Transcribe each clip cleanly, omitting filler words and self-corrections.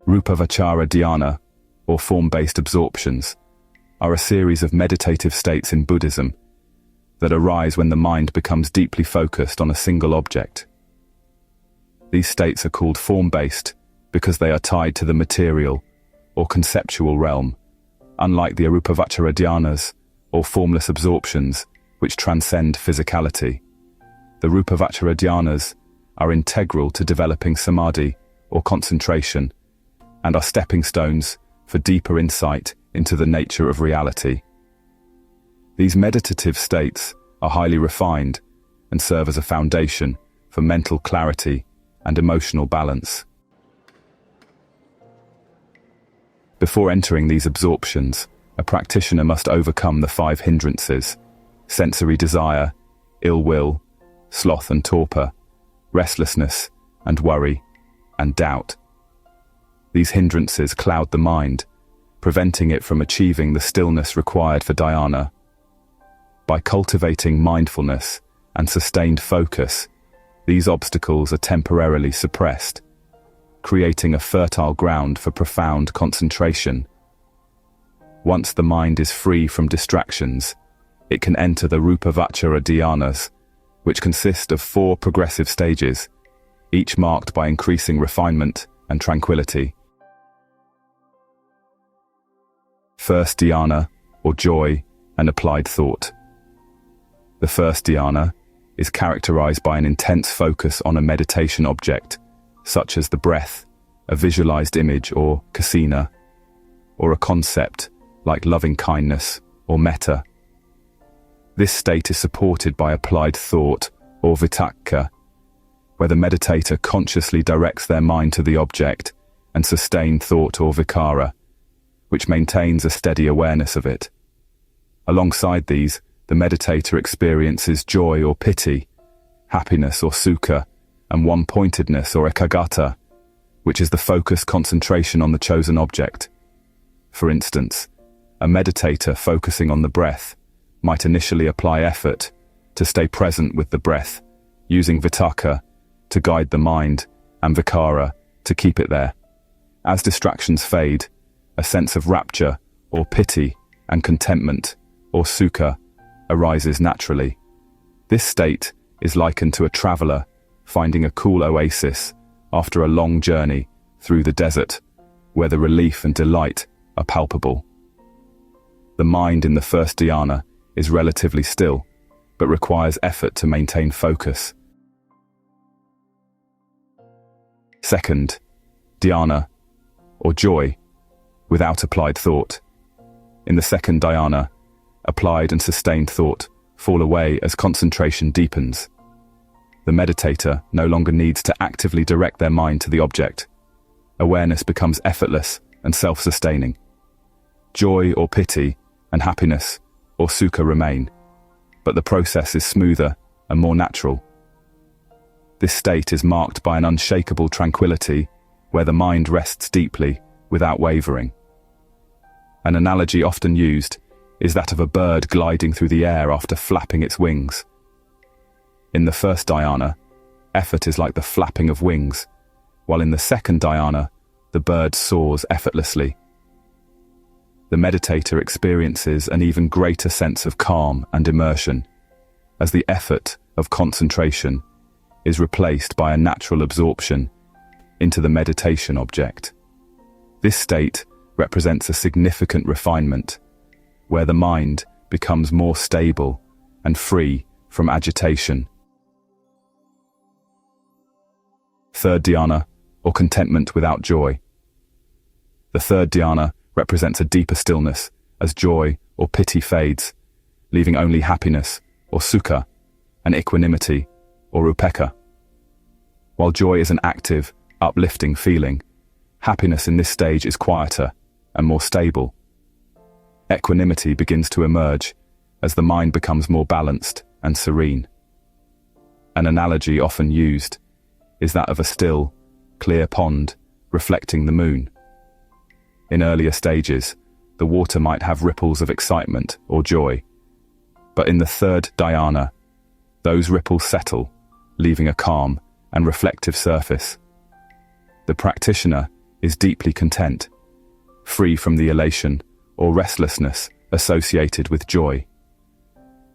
Rupavachara dhyana, or form-based absorptions, are a series of meditative states in Buddhism that arise when the mind becomes deeply focused on a single object. These states are called form-based because they are tied to the material or conceptual realm, unlike the Arupavachara dhyanas, or formless absorptions, which transcend physicality. The Rupavachara dhyanas are integral to developing samadhi, or concentration, and are stepping stones for deeper insight into the nature of reality. These meditative states are highly refined and serve as a foundation for mental clarity and emotional balance. Before entering these absorptions, a practitioner must overcome the 5 hindrances: sensory desire, ill will, sloth and torpor, restlessness and worry, and doubt. These hindrances cloud the mind, preventing it from achieving the stillness required for dhyana. By cultivating mindfulness and sustained focus, these obstacles are temporarily suppressed, creating a fertile ground for profound concentration. Once the mind is free from distractions, it can enter the Rupavachara dhyanas, which consist of 4 progressive stages, each marked by increasing refinement and tranquility. First dhyana, or joy and applied thought. The first dhyana is characterized by an intense focus on a meditation object, such as the breath, a visualized image or kasina, or a concept like loving kindness or metta. This state is supported by applied thought, or vitakka, where the meditator consciously directs their mind to the object, and sustained thought, or vichara, which maintains a steady awareness of it. Alongside these, the meditator experiences joy or piti, happiness or sukha, and one-pointedness or ekaggata, which is the focused concentration on the chosen object. For instance, a meditator focusing on the breath might initially apply effort to stay present with the breath, using vitakka to guide the mind and vichara to keep it there. As distractions fade, a sense of rapture, or piti, and contentment, or sukha, arises naturally. This state is likened to a traveler finding a cool oasis after a long journey through the desert, where the relief and delight are palpable. The mind in the first dhyana is relatively still, but requires effort to maintain focus. Second, dhyana, or joy, without applied thought. In the second dhyana, applied and sustained thought fall away as concentration deepens. The meditator no longer needs to actively direct their mind to the object. Awareness becomes effortless and self-sustaining. Joy or piti and happiness or sukha remain, but the process is smoother and more natural. This state is marked by an unshakable tranquility where the mind rests deeply without wavering. An analogy often used is that of a bird gliding through the air after flapping its wings. In the first dhyana, effort is like the flapping of wings, while in the second dhyana, the bird soars effortlessly. The meditator experiences an even greater sense of calm and immersion, as the effort of concentration is replaced by a natural absorption into the meditation object. This state represents a significant refinement, where the mind becomes more stable and free from agitation. Third dhyana, or contentment without joy. The third dhyana represents a deeper stillness, as joy or piti fades, leaving only happiness or sukha, and equanimity or upekkha. While joy is an active, uplifting feeling, happiness in this stage is quieter and more stable. Equanimity begins to emerge as the mind becomes more balanced and serene. An analogy often used is that of a still, clear pond reflecting the moon. In earlier stages, the water might have ripples of excitement or joy, but in the third dhyana, those ripples settle, leaving a calm and reflective surface. The practitioner is deeply content, free from the elation or restlessness associated with joy.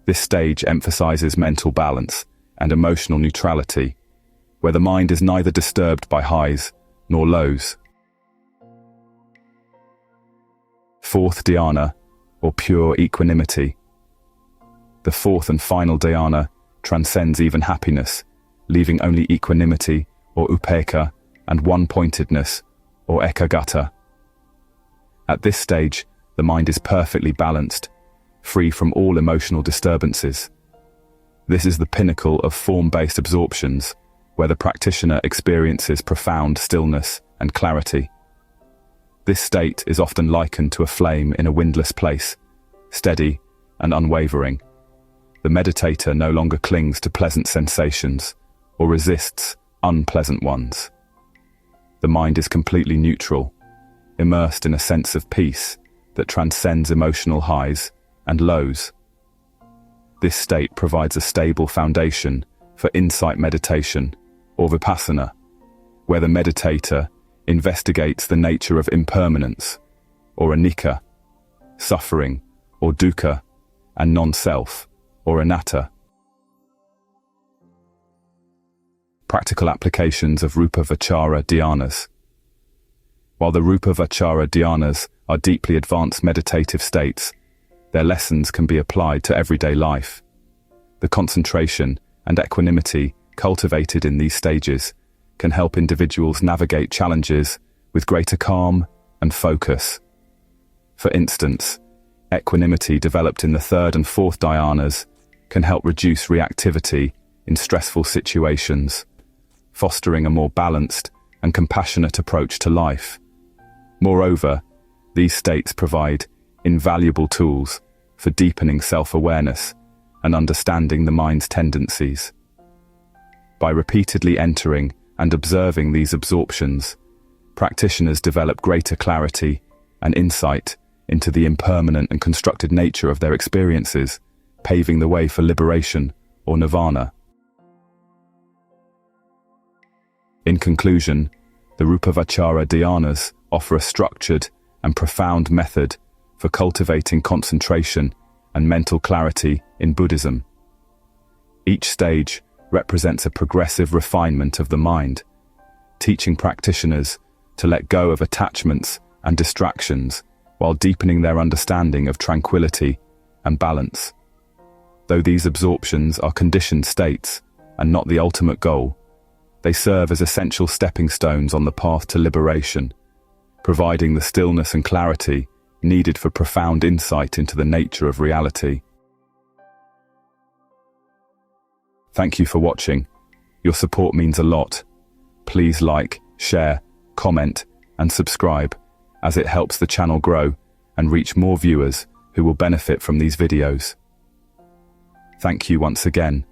This stage emphasizes mental balance and emotional neutrality, where the mind is neither disturbed by highs nor lows. Fourth dhyana, or pure equanimity. The fourth and final dhyana transcends even happiness, leaving only equanimity, or upekkha, and one-pointedness, or ekaggata. At this stage, the mind is perfectly balanced, free from all emotional disturbances. This is the pinnacle of form-based absorptions, where the practitioner experiences profound stillness and clarity. This state is often likened to a flame in a windless place, steady and unwavering. The meditator no longer clings to pleasant sensations or resists unpleasant ones. The mind is completely neutral, immersed in a sense of peace that transcends emotional highs and lows. This state provides a stable foundation for insight meditation, or vipassana, where the meditator investigates the nature of impermanence, or anicca, suffering, or dukkha, and non-self, or anatta. Practical applications of Rupa Vichara dhyanas. While the Rupa Vichara dhyanas are deeply advanced meditative states, their lessons can be applied to everyday life. The concentration and equanimity cultivated in these stages can help individuals navigate challenges with greater calm and focus. For instance, equanimity developed in the third and fourth dhyanas can help reduce reactivity in stressful situations, fostering a more balanced and compassionate approach to life. Moreover, these states provide invaluable tools for deepening self-awareness and understanding the mind's tendencies. By repeatedly entering and observing these absorptions, practitioners develop greater clarity and insight into the impermanent and constructed nature of their experiences, paving the way for liberation or nirvana. In conclusion, the Rupa Vichara dhyanas offer a structured and profound method for cultivating concentration and mental clarity in Buddhism. Each stage represents a progressive refinement of the mind, teaching practitioners to let go of attachments and distractions while deepening their understanding of tranquility and balance. Though these absorptions are conditioned states and not the ultimate goal, they serve as essential stepping stones on the path to liberation, providing the stillness and clarity needed for profound insight into the nature of reality. Thank you for watching. Your support means a lot. Please like, share, comment, and subscribe, as it helps the channel grow and reach more viewers who will benefit from these videos. Thank you once again.